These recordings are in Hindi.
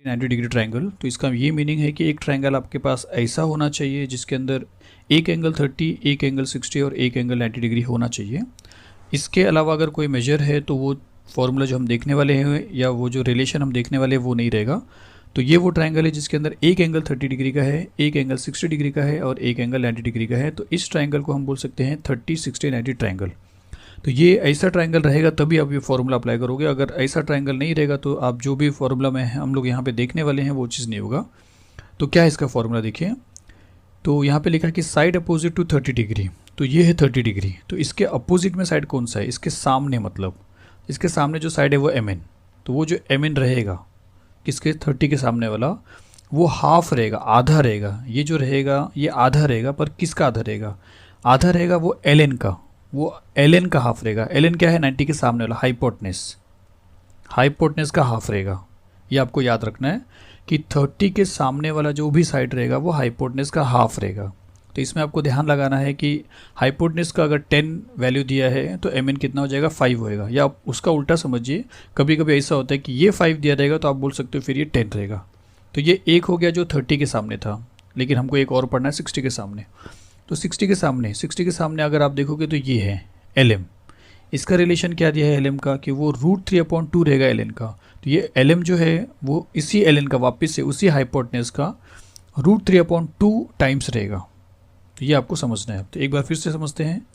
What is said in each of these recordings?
90 डिग्री ट्रायंगल। तो इसका ये मीनिंग है कि एक ट्रायंगल आपके पास ऐसा होना चाहिए जिसके अंदर एक एंगल 30, एक एंगल 60 और एक एंगल 90 डिग्री होना चाहिए। इसके अलावा अगर कोई मेजर है तो वो फॉर्मूला जो हम देखने वाले हैं या वो जो रिलेशन हम देखने वाले हैं वो नहीं रहेगा। तो ये वो ट्रायंगल है जिसके अंदर एक एंगल 30 डिग्री का है, एक एंगल 60 डिग्री का है और एक एंगल 90 डिग्री का है। तो इस ट्रायंगल को हम बोल सकते हैं 30, 60, 90 ट्रायंगल। तो ये ऐसा ट्रायंगल रहेगा तभी आप ये फॉर्मूला अप्लाई करोगे। अगर ऐसा ट्रायंगल नहीं रहेगा तो आप जो भी फॉर्मूला में हम लोग यहाँ पे देखने वाले हैं वो चीज़ नहीं होगा। तो क्या है इसका फॉर्मूला देखिए। तो यहाँ पे लिखा है कि साइड अपोजिट टू 30 डिग्री। तो ये है 30 डिग्री। तो इसके अपोजिट में साइड कौन सा है? इसके सामने, मतलब इसके सामने जो साइड है वो एम एन। तो वो जो एम एन रहेगा किसके 30 के सामने वाला, वो हाफ रहेगा, आधा रहेगा। ये जो रहेगा ये आधा रहेगा, पर किसका आधा रहेगा? आधा रहेगा वो एल एन का, वो एल एन का हाफ रहेगा। एल एन क्या है? 90 के सामने वाला हाइपोटेनस, हाइपोटेनस का हाफ रहेगा। ये आपको याद रखना है कि 30 के सामने वाला जो भी साइड रहेगा वो हाइपोटेनस का हाफ रहेगा। तो इसमें आपको ध्यान लगाना है कि हाइपोटेनस का अगर 10 वैल्यू दिया है तो एम एन कितना हो जाएगा? 5 होएगा। या आप उसका उल्टा समझिए, कभी कभी ऐसा होता है कि ये 5 दिया रहेगा तो आप बोल सकते हो फिर ये 10 रहेगा। तो ये एक हो गया जो 30 के सामने था, लेकिन हमको एक और पढ़ना है 60 के सामने। तो 60 के सामने अगर आप देखोगे तो ये है एल एम। इसका रिलेशन क्या दिया है एल एम का? कि वो √3/2 रहेगा एल एन का। तो ये एल एम जो है वो इसी एल एन का, वापस से उसी हाइपोटेनस का √3/2 टाइम्स रहेगा। तो ये आपको समझना है। तो एक बार फिर से समझते हैं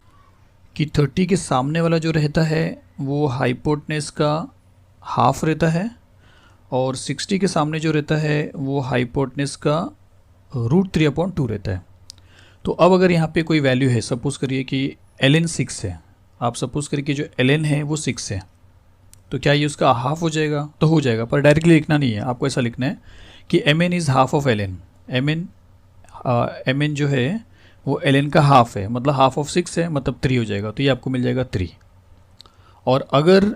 कि 30 के सामने वाला जो रहता है वो हाइपोटेनस का हाफ रहता है और 60 के सामने जो रहता है वो हाइपोटेनस का √3/2 रहता है। तो अब अगर यहाँ पे कोई वैल्यू है, सपोज करिए कि एल एन 6 है, आप सपोज करिए कि जो एल एन है वो 6 है, तो क्या ये उसका हाफ हो जाएगा? तो हो जाएगा, पर डायरेक्टली लिखना नहीं है, आपको ऐसा लिखना है कि M N is half of L N. M N जो है वो एल एन का हाफ है, मतलब हाफ ऑफ 6 है, मतलब 3 हो जाएगा। तो ये आपको मिल जाएगा 3। और अगर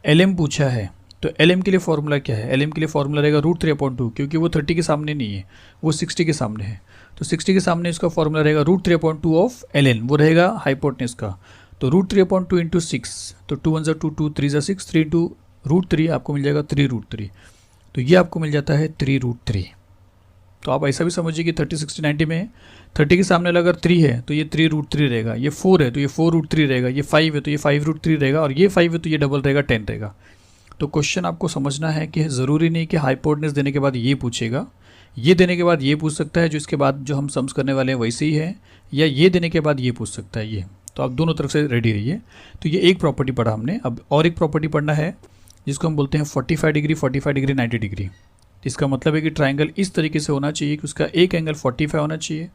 एल एम पूछा है तो एल एम के लिए फॉर्मूला क्या है? एल एम के लिए फॉर्मूला रहेगा √3/2, क्योंकि वो 30 के सामने नहीं है, वो 60 के सामने है। तो 60 के सामने इसका फॉर्मूला रहेगा √3/2 ऑफ एल एन, वो रहेगा हाइपोटेनस का। तो √3/2 इंटू 6, तो 2 1 2 2 3 6, 3 इंटू √3 आपको मिल जाएगा 3√3। तो ये आपको मिल जाता है 3√3। तो आप ऐसा भी समझिए कि 30, 60, 90 में 30 के सामने अगर 3 है तो ये 3√3 रहेगा, ये 4 है तो ये 4√3 रहेगा, ये 5 है तो ये 5√3 रहेगा, और ये 5 है तो ये डबल रहेगा, 10 रहेगा। तो क्वेश्चन आपको समझना है कि ज़रूरी नहीं कि हाइपोटेनस देने के बाद ये पूछेगा, ये देने के बाद ये पूछ सकता है, जो इसके बाद जो हम सम्स करने वाले हैं वैसे ही है, या ये देने के बाद ये पूछ सकता है ये। तो आप दोनों तरफ से रेडी रहिए। तो ये एक प्रॉपर्टी पढ़ा हमने, अब और एक प्रॉपर्टी पढ़ना है जिसको हम बोलते हैं 45 डिग्री, 45 डिग्री, 90 डिग्री। इसका मतलब है कि ट्राइंगल इस तरीके से होना चाहिए कि उसका एक एंगल 45 होना चाहिए,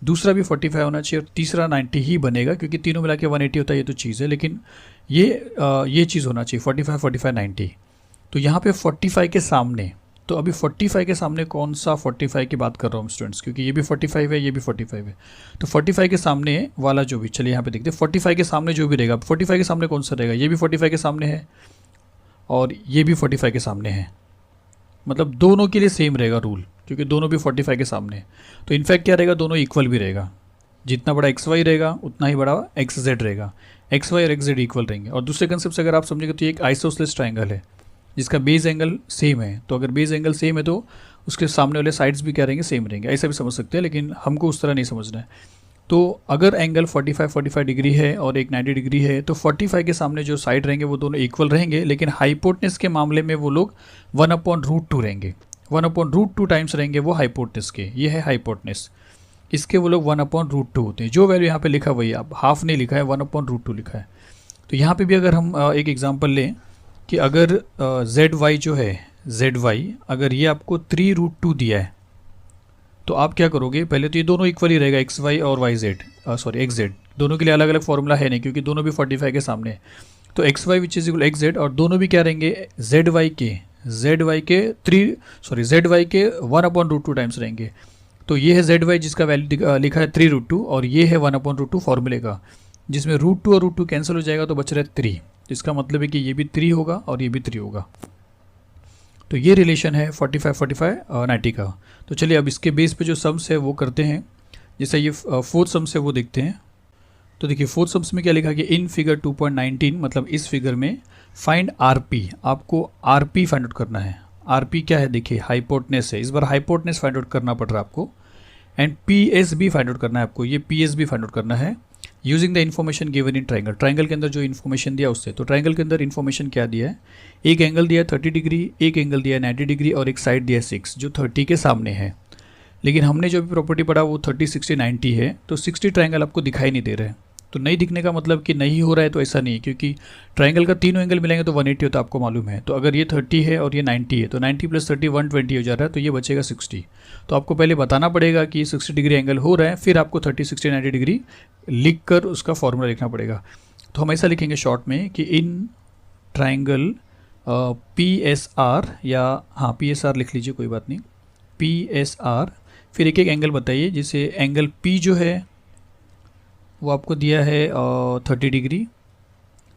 दूसरा भी 45 होना चाहिए और तीसरा 90 ही बनेगा, क्योंकि तीनों मिला के 180 होता है, ये तो चीज़ है, लेकिन ये चीज़ होना चाहिए 45, 45, 90। तो यहाँ पे 45 के सामने, तो अभी 45 के सामने कौन सा 45 की बात कर रहा हूँ स्टूडेंट्स, क्योंकि ये भी 45 है, ये भी 45 है। तो 45 के सामने वाला जो भी, चलिए यहाँ पे देखते हैं 45 के सामने जो भी रहेगा, 45 के सामने कौन सा रहेगा? ये भी 45 के सामने है और ये भी 45 के सामने है, मतलब दोनों के लिए सेम रहेगा रूल, क्योंकि दोनों भी 45 के सामने है। तो इनफैक्ट क्या रहेगा, दोनों इक्वल भी रहेगा। जितना बड़ा एक्स वाई रहेगा उतना ही बड़ा एक्स जेड रहेगा, एक्स वाई और एक्स जेड इक्वल रहेंगे। और दूसरे कंसेप्ट से अगर आप समझेंगे तो ये एक आइसोसेलेस ट्राइंगल है जिसका बेस एंगल सेम है। तो अगर बेस एंगल सेम है तो उसके सामने वाले साइड्स भी क्या रहेंगे? सेम रहेंगे। ऐसा भी समझ सकते हैं, लेकिन हमको उस तरह नहीं समझना है। तो अगर एंगल 45 डिग्री है और एक 90 डिग्री है तो 45 के सामने जो साइड रहेंगे वो दोनों इक्वल रहेंगे, लेकिन हाइपोटेनस के मामले में वो लोग 1/√2 रहेंगे, 1/√2 टाइम्स रहेंगे वो हाइपोटेनस के। ये है हाइपोटेनस, इसके वो लोग 1/√2 होते हैं। जो वैल्यू यहाँ पे लिखा वही, अब हाफ नहीं लिखा है, 1/√2 लिखा है। तो यहाँ पे भी अगर हम एक एग्जांपल लें कि अगर ZY जो है, ZY अगर ये आपको 3√2 दिया है तो आप क्या करोगे? पहले तो ये दोनों इक्वल ही रहेगा, XY और XZ दोनों के लिए अलग अलग फॉर्मूला है नहीं, क्योंकि दोनों भी 45 के सामने है। तो XY which is equal XZ, और दोनों भी क्या रहेंगे? ZY के 1/√2 टाइम्स रहेंगे। तो ये है ZY जिसका वैल्यू लिखा है 3√2, और ये है 1/√2 फॉर्मूले का, जिसमें √2 और √2 कैंसिल हो जाएगा तो बच रहा है 3। इसका मतलब है कि ये भी 3 होगा और ये भी 3 होगा। तो ये रिलेशन है 45, 90 का। तो चलिए अब इसके बेस पे जो सम्स है वो करते हैं। जैसे ये फोर्थ सम्स है वो देखते हैं। तो देखिए फोर्थ सम्स में क्या लिखा कि इन फिगर 2.19, मतलब इस फिगर में फाइंड आरपी, आपको आरपी फाइंड आउट करना है। आरपी क्या है देखिए, हाइपोटनेस है, इस बार हाइपोटनेस फाइंड आउट करना पड़ रहा है आपको, एंड पीएस भी फाइंड आउट करना है आपको, ये पीएस भी फाइंड आउट करना है using the information given in triangle. Triangle के अंदर जो इन्फॉर्मेशन दिया उससे, तो ट्राइंगल के अंदर इन्फॉर्मेशन क्या दिया है, एक एंगल दिया है 30 डिग्री, एक एंगल दिया है 90 डिग्री और एक साइड दिया है 6 जो 30 के सामने है। लेकिन हमने जो भी प्रॉपर्टी पढ़ा वो 30, 60, 90 है, तो 60 ट्राइंगल आपको दिखाई नहीं दे रहा है। तो नहीं दिखने का मतलब कि नहीं हो रहा है, तो ऐसा नहीं है, क्योंकि ट्राइंगल का तीनों एंगल मिलेंगे तो 180 होता है, आपको मालूम है। तो अगर ये 30 है और ये 90 है तो 90 + 30 120 हो जा रहा है, तो ये बचेगा 60। तो आपको पहले बताना पड़ेगा कि 60 डिग्री एंगल हो रहा है, फिर आपको 30, 60, 90 डिग्री लिख कर उसका फॉर्मूला लिखना पड़ेगा। तो हम ऐसा लिखेंगे शॉर्ट में कि इन ट्राइंगल PSR, या हाँ PSR लिख लीजिए, कोई बात नहीं, PSR, फिर एक एक एंगल बताइए। जैसे एंगल P जो है वो आपको दिया है 30 डिग्री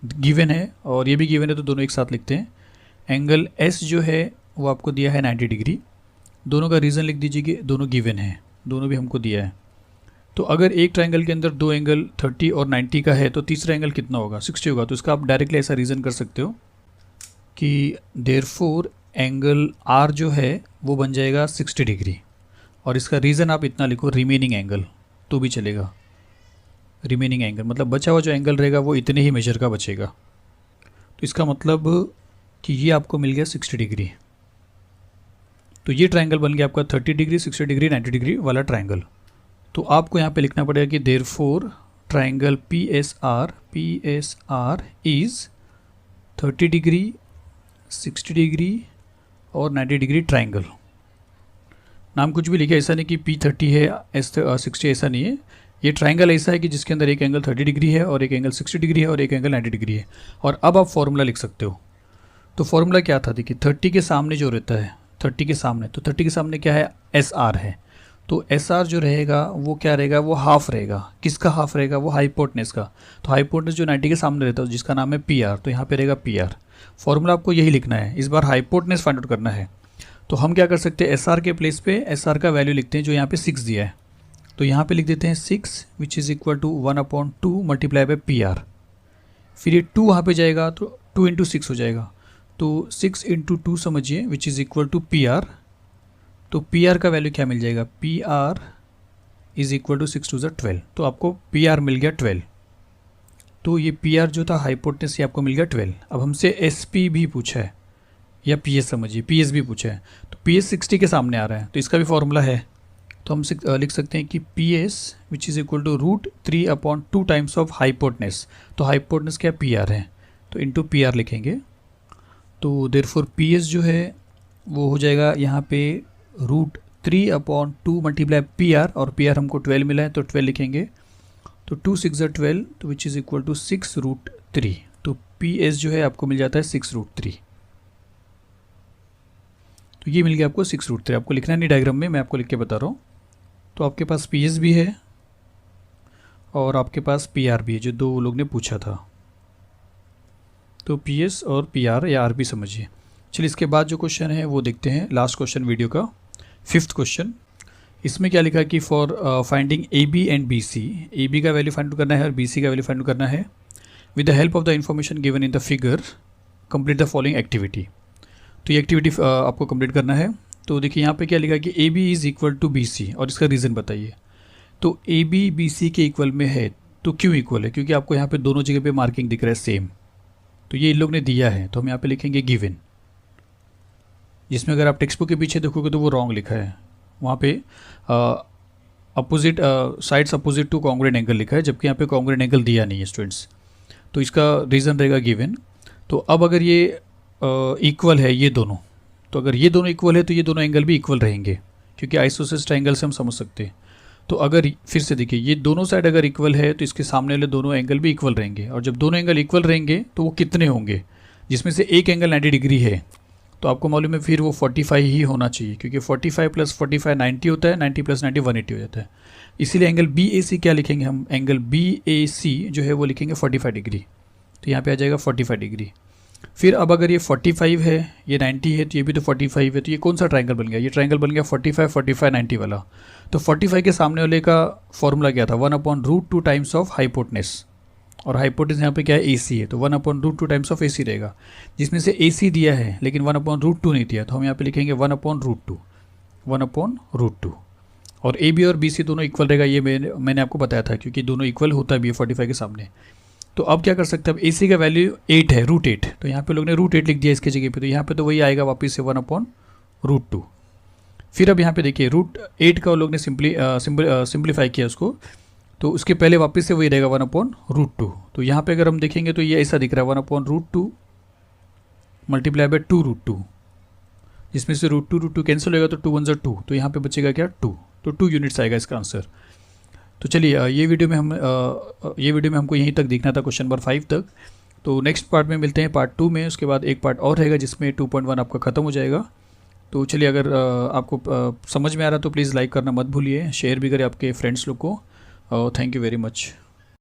गिवन है, और ये भी गिवन है, तो दोनों एक साथ लिखते हैं। एंगल S जो है वो आपको दिया है 90 डिग्री, दोनों का रीज़न लिख दीजिए कि दोनों गिवन है, दोनों भी हमको दिया है। तो अगर एक ट्राइंगल के अंदर दो एंगल 30 और 90 का है तो तीसरा एंगल कितना होगा, 60 होगा। तो इसका आप डायरेक्टली ऐसा रीज़न कर सकते हो कि देयरफॉर एंगल R जो है वो बन जाएगा 60 डिग्री, और इसका रीज़न आप इतना लिखो रिमेनिंग एंगल, तो भी चलेगा। रिमेनिंग एंगल मतलब बचा हुआ जो एंगल रहेगा वो इतने ही मेजर का बचेगा। तो इसका मतलब कि ये आपको मिल गया 60 डिग्री। तो ये ट्राइंगल बन गया आपका 30 डिग्री, 60 डिग्री, 90 डिग्री वाला ट्राइंगल। तो आपको यहाँ पे लिखना पड़ेगा कि therefore triangle PSR is 30 degree, 60 degree और 90 डिग्री ट्राइंगल। नाम कुछ भी लिखे, ऐसा नहीं कि P30 है S60, ऐसा नहीं है। ये ट्राइंगल ऐसा है कि जिसके अंदर एक एंगल 30 डिग्री है और एक एंगल 60 डिग्री है और एक एंगल 90 डिग्री है। और अब आप फॉर्मूला लिख सकते हो। तो फॉर्मूला क्या था, देखिए 30 के सामने जो रहता है, 30 के सामने, तो 30 के सामने क्या है, SR है। तो SR जो रहेगा वो क्या रहेगा, वो हाफ रहेगा। किसका हाफ रहेगा, वो हाइपोटनेस का। तो हाइपोटनेस जो 90 के सामने रहता है जिसका नाम है PR, तो यहाँ पे रहेगा PR। फॉर्मूला आपको यही लिखना है, इस बार हाइपोटनेस फाइंड आउट करना है। तो हम क्या कर सकते हैं, SR के प्लेस पे SR का वैल्यू लिखते हैं जो यहाँ पे 6 दिया है। तो यहाँ पे लिख देते हैं 6 which is equal to 1/2 multiply by PR। फिर ये 2 वहाँ पे जाएगा तो 2 × 6 हो जाएगा, तो 6 × 2 समझिए which is equal to PR। तो PR का वैल्यू क्या मिल जाएगा, PR इज़ इक्वल टू 6 × 2 = 12। तो आपको PR मिल गया 12। तो ये PR जो था हाइपोटेनस, ये आपको मिल गया 12। अब हमसे SP भी पूछा है, या PS समझिए, PS भी पूछा है। तो PS 60 के सामने आ रहा है, तो इसका भी फॉर्मूला है। तो हम लिख सकते हैं कि PS which is equal to √3/2 times of hypotenuse. तो हाइपोटनेस क्या PR है, तो इंटू PR लिखेंगे। तो देयरफॉर PS जो है वो हो जाएगा यहाँ पे √3/2 मल्टीप्लाई PR, और PR हमको 12 मिला है तो 12 लिखेंगे। तो 2 × 6 = 12, तो विच इज़ इक्वल टू 6√3। तो PS जो है आपको मिल जाता है 6√3। तो ये मिल गया आपको 6√3। आपको लिखना नहीं डायग्राम में, मैं आपको लिख के बता रहा हूँ। तो आपके पास PS भी है और आपके पास PR भी है, जो दो लोग ने पूछा था। तो PS और PR या RP समझिए। चलिए इसके बाद जो क्वेश्चन है वो देखते हैं, लास्ट क्वेश्चन वीडियो का, 5th क्वेश्चन। इसमें क्या लिखा है कि for finding AB and BC, AB का वैल्यू फाइंड करना है और BC का वैल्यू फाइंड करना है। With the help of the information given in the figure complete the following activity. तो ये एक्टिविटी आपको कंप्लीट करना है। तो देखिए यहाँ पे क्या लिखा है कि AB is equal to BC, और इसका रीज़न बताइए। तो AB BC के इक्वल में है, तो क्यों इक्वल है, क्योंकि आपको यहाँ पे दोनों जगह पे मार्किंग दिख रहा है सेम। तो ये इन लोग ने दिया है, तो हम यहाँ पे लिखेंगे गिवन, जिसमें अगर आप टेक्स्ट बुक के पीछे देखोगे तो वो रॉन्ग लिखा है। वहाँ पे opposite sides opposite two congruent angle लिखा है, जबकि यहाँ पे कॉन्ग्रुएंट एंगल दिया नहीं है स्टूडेंट्स। तो इसका रीज़न रहेगा गिवन। तो अब अगर ये इक्वल है ये दोनों, तो अगर ये दोनों इक्वल है तो ये दोनों एंगल भी इक्वल रहेंगे, क्योंकि आइसोसेलेस ट्रायंगल से हम समझ सकते हैं। तो अगर फिर से देखिए ये दोनों साइड अगर इक्वल है तो इसके सामने वाले दोनों एंगल भी इक्वल रहेंगे, और जब दोनों एंगल इक्वल रहेंगे तो वो कितने होंगे, जिसमें से एक एंगल 90 डिग्री है, तो आपको मालूम है फिर वो 45 ही होना चाहिए, क्योंकि 45 + 45 90 होता है, 90 + 90 180 हो जाता है। इसीलिए एंगल BAC क्या लिखेंगे हम, एंगल BAC जो है वो लिखेंगे 45 डिग्री। तो यहाँ पे आ जाएगा 45 डिग्री। फिर अब अगर ये 45 है, ये 90 है, तो ये भी तो 45 है, तो ये कौन सा ट्रायंगल बन गया, ये ट्रायंगल बन गया 45 45 90 वाला। तो 45 के सामने वाले का फॉर्मूला क्या था, 1/√2 टाइम्स ऑफ हाइपोटनेस। और हाइपोटेन्यूज यहाँ पे क्या है, AC है, तो 1/√2 टाइम्स ऑफ AC रहेगा, जिसमें से AC दिया है लेकिन 1/√2 नहीं दिया, तो हम यहाँ पे लिखेंगे 1/√2, 1/√2। और AB और BC दोनों इक्वल रहेगा, ये मैंने आपको बताया था, क्योंकि दोनों इक्वल होता है B45 के सामने। तो अब क्या कर सकते हैं, अब AC का वैल्यू 8 है, √8, तो यहाँ पे लोग ने √8 लिख दिया इसके जगह पे, तो यहाँ पे तो वही आएगा वापस से 1/√2। फिर अब यहाँ पे देखिए √8 का लोग ने सिंप्लीफाई किया उसको, तो उसके पहले वापस से वही रहेगा 1/√2। तो यहाँ पे अगर हम देखेंगे तो ये ऐसा दिख रहा है 1/√2 मल्टीप्लाई बाय 2√2, जिसमें से √2 कैंसिल होगा तो 2 1 2, तो यहाँ पे बचेगा क्या 2, तो 2 यूनिट्स आएगा इसका आंसर। तो चलिए ये वीडियो में हमको यहीं तक देखना था, क्वेश्चन नंबर 5 तक। तो नेक्स्ट पार्ट में मिलते हैं पार्ट 2 में, उसके बाद एक पार्ट और रहेगा जिसमें 2.1 आपका ख़त्म हो जाएगा। तो चलिए अगर आपको समझ में आ रहा तो प्लीज़ लाइक करना मत भूलिए, शेयर भी करें आपके फ्रेंड्स लोग को। Thank you very much.